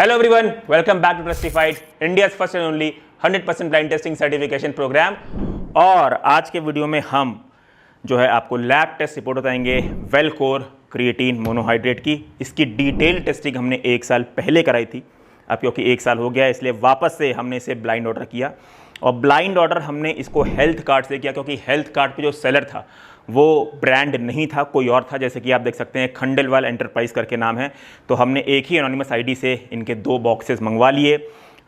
Hello everyone, welcome back to Trustified, India's first and only 100% blind testing certification program. और आज के video में हम जो है आपको लैब टेस्ट रिपोर्ट बताएंगे वेलकोर क्रिएटिन मोनोहाइड्रेट की। इसकी डिटेल टेस्टिंग हमने 1 साल पहले कराई थी, अब क्योंकि 1 साल हो गया इसलिए वापस से हमने इसे ब्लाइंड ऑर्डर किया। और ब्लाइंड ऑर्डर हमने इसको हेल्थ कार्ड से किया, क्योंकि हेल्थ कार्ड पे जो सेलर था वो ब्रांड नहीं था, कोई और था। जैसे कि आप देख सकते हैं खंडेलवाल एंटरप्राइज करके नाम है। तो हमने एक ही एनोनिमस आईडी से इनके 2 बॉक्सेस मंगवा लिए।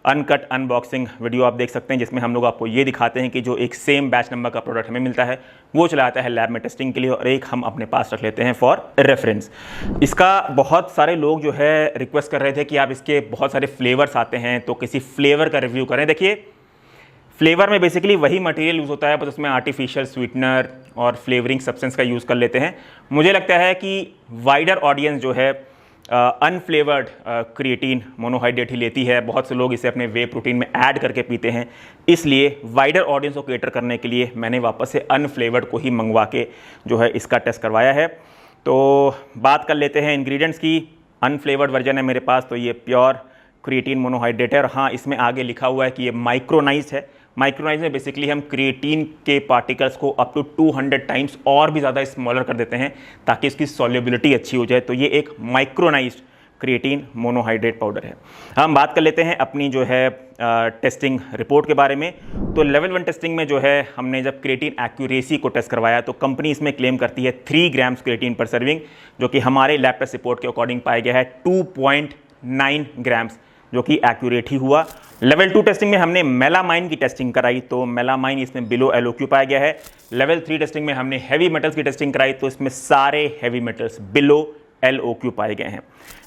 अनकट अनबॉक्सिंग वीडियो आप देख सकते हैं, जिसमें हम लोग आपको ये दिखाते हैं कि जो एक सेम बैच नंबर का प्रोडक्ट हमें मिलता है वो चला आता है लैब में टेस्टिंग के लिए, और एक हम अपने पास रख लेते हैं फॉर रेफरेंस। इसका बहुत सारे लोग जो है रिक्वेस्ट कर रहे थे कि आप इसके बहुत सारे फ्लेवर्स आते हैं तो किसी फ्लेवर का रिव्यू करें। देखिए, फ्लेवर में बेसिकली वही मटेरियल यूज़ होता है, बस उसमें आर्टिफिशियल स्वीटनर और फ्लेवरिंग सब्सटेंस का यूज़ कर लेते हैं। मुझे लगता है कि वाइडर ऑडियंस जो है अनफ्लेवर्ड क्रिएटिन मोनोहाइड्रेट ही लेती है। बहुत से लोग इसे अपने वे प्रोटीन में ऐड करके पीते हैं, इसलिए वाइडर ऑडियंस को केटर करने के लिए मैंने वापस से अनफ्लेवर्ड को ही मंगवा के जो है इसका टेस्ट करवाया है। तो बात कर लेते हैं इंग्रेडिएंट्स की। अनफ्लेवर्ड वर्जन है मेरे पास, तो ये प्योर क्रिएटिन मोनोहाइड्रेट है। और हाँ, इसमें आगे लिखा हुआ है कि ये माइक्रोनाइज्ड है। माइक्रोनाइज में बेसिकली हम क्रिएटिन के पार्टिकल्स को अप टू 200 टाइम्स और भी ज़्यादा स्मॉलर कर देते हैं ताकि इसकी सॉल्युबिलिटी अच्छी हो जाए। तो ये एक माइक्रोनाइज्ड क्रिएटिन मोनोहाइड्रेट पाउडर है। हम बात कर लेते हैं अपनी जो है टेस्टिंग रिपोर्ट के बारे में। तो लेवल 1 टेस्टिंग में जो है हमने जब क्रिएटिन एक्यूरेसी को टेस्ट करवाया तो कंपनी इसमें क्लेम करती है 3 ग्राम्स क्रिएटिन पर सर्विंग, जो कि हमारे लैब टेस्ट रिपोर्ट के अकॉर्डिंग पाया गया है 2.9 ग्राम्स, जो कि एक्यूरेट ही हुआ। लेवल 2 टेस्टिंग में हमने मेलामाइन की टेस्टिंग कराई, तो मेलामाइन इसमें बिलो एलओक्यू पाया गया है। लेवल 3 टेस्टिंग में हमने हैवी मेटल्स की टेस्टिंग कराई, तो इसमें सारे हैवी मेटल्स बिलो एलओक्यू पाए गए हैं।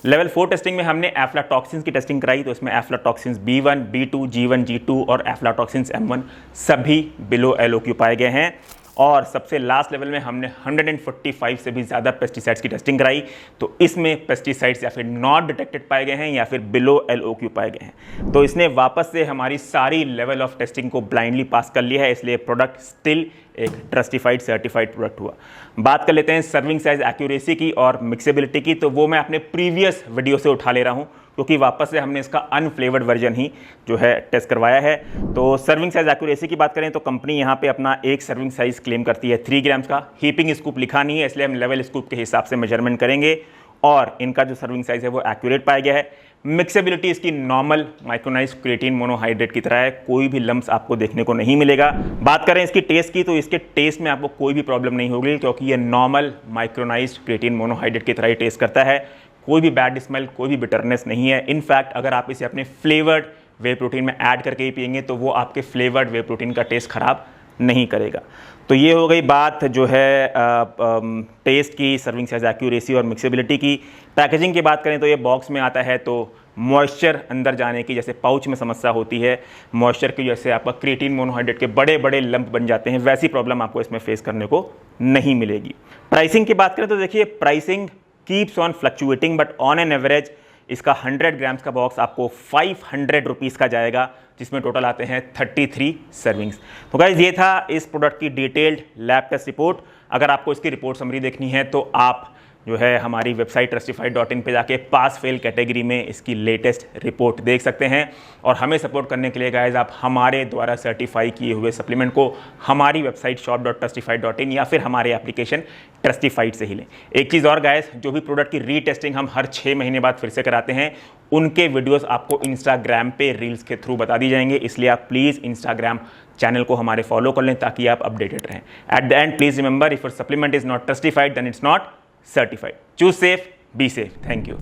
लेवल 4 टेस्टिंग में हमने एफ्लाटॉक्सिन्स की टेस्टिंग कराई, तो इसमें aflatoxins B1, B2, G1, G2 और एफ्लाटॉक्सिन्स M1 सभी बिलो एलओक्यू पाए गए हैं। और सबसे लास्ट लेवल में हमने 145 से भी ज़्यादा पेस्टिसाइड्स की टेस्टिंग कराई, तो इसमें पेस्टिसाइड्स या फिर नॉट डिटेक्टेड पाए गए हैं या फिर बिलो एलओक्यू पाए गए हैं। तो इसने वापस से हमारी सारी लेवल ऑफ टेस्टिंग को ब्लाइंडली पास कर लिया है, इसलिए प्रोडक्ट स्टिल एक ट्रस्टिफाइड सर्टिफाइड प्रोडक्ट हुआ। बात कर लेते हैं सर्विंग साइज एक्यूरेसी की और मिक्सेबिलिटी की, तो वो मैं अपने प्रीवियस वीडियो से उठा ले रहा हूँ, क्योंकि वापस से हमने इसका अनफ्लेवर्ड वर्जन ही जो है टेस्ट करवाया है। तो सर्विंग साइज एक्यूरेसी की बात करें तो कंपनी यहाँ पे अपना एक सर्विंग साइज क्लेम करती है 3 ग्राम्स का। हीपिंग स्कूप लिखा नहीं है, इसलिए हम लेवल स्कूप के हिसाब से मेजरमेंट करेंगे, और इनका जो सर्विंग साइज है वो एक्यूरेट पाया गया है। मिक्सेबिलिटी इसकी नॉर्मल माइक्रोनाइज्ड क्रिएटिन मोनोहाइड्रेट की तरह है, कोई भी लम्स आपको देखने को नहीं मिलेगा। बात करें इसकी टेस्ट की, तो इसके टेस्ट में आपको कोई भी प्रॉब्लम नहीं होगी, क्योंकि ये नॉर्मल माइक्रोनाइज्ड क्रिएटिन मोनोहाइड्रेट की तरह ही टेस्ट करता है। कोई भी बैड स्मेल, कोई भी बिटरनेस नहीं है। इनफैक्ट अगर आप इसे अपने फ्लेवर्ड वे प्रोटीन में ऐड करके ही पिएंगे तो वो आपके फ्लेवर्ड वे प्रोटीन का टेस्ट खराब नहीं करेगा। तो ये हो गई बात जो है टेस्ट की, सर्विंग साइज एक्यूरेसी और मिक्सेबिलिटी की। पैकेजिंग की बात करें तो ये बॉक्स में आता है, तो मॉइस्चर अंदर जाने की, जैसे पाउच में समस्या होती है मॉइस्चर की, जैसे आपका क्रिएटिन मोनोहाइड्रेट के बड़े बड़े लंप बन जाते हैं, वैसी प्रॉब्लम आपको इसमें फेस करने को नहीं मिलेगी। प्राइसिंग की बात करें तो देखिए, pricing keeps on fluctuating, but on an average इसका 100 ग्राम्स का बॉक्स आपको 500 रुपीज़ का जाएगा, जिसमें टोटल आते हैं 33 सर्विंग्स। तो गाइज, ये था इस प्रोडक्ट की डिटेल्ड लैब टेस्ट रिपोर्ट। अगर आपको इसकी रिपोर्ट समरी देखनी है तो आप जो है हमारी वेबसाइट trustify.in पे जाके पास फेल कैटेगरी में इसकी लेटेस्ट रिपोर्ट देख सकते हैं। और हमें सपोर्ट करने के लिए गाइज आप हमारे द्वारा सर्टिफाई किए हुए सप्लीमेंट को हमारी वेबसाइट shop.trustify.in या फिर हमारे एप्लीकेशन ट्रस्टिफाइड से ही लें। एक चीज़ और गाइज, जो भी प्रोडक्ट की रीटेस्टिंग हम हर 6 महीने बाद फिर से कराते हैं, उनके वीडियोस आपको इंस्टाग्राम पे रील्स के थ्रू बता दी जाएंगे, इसलिए आप प्लीज़ इंस्टाग्राम चैनल को हमारे फॉलो कर लें ताकि आप अपडेटेड रहें। At the end please remember, if your supplement is not Trustified then it's not certified. Choose safe, be safe. Thank you.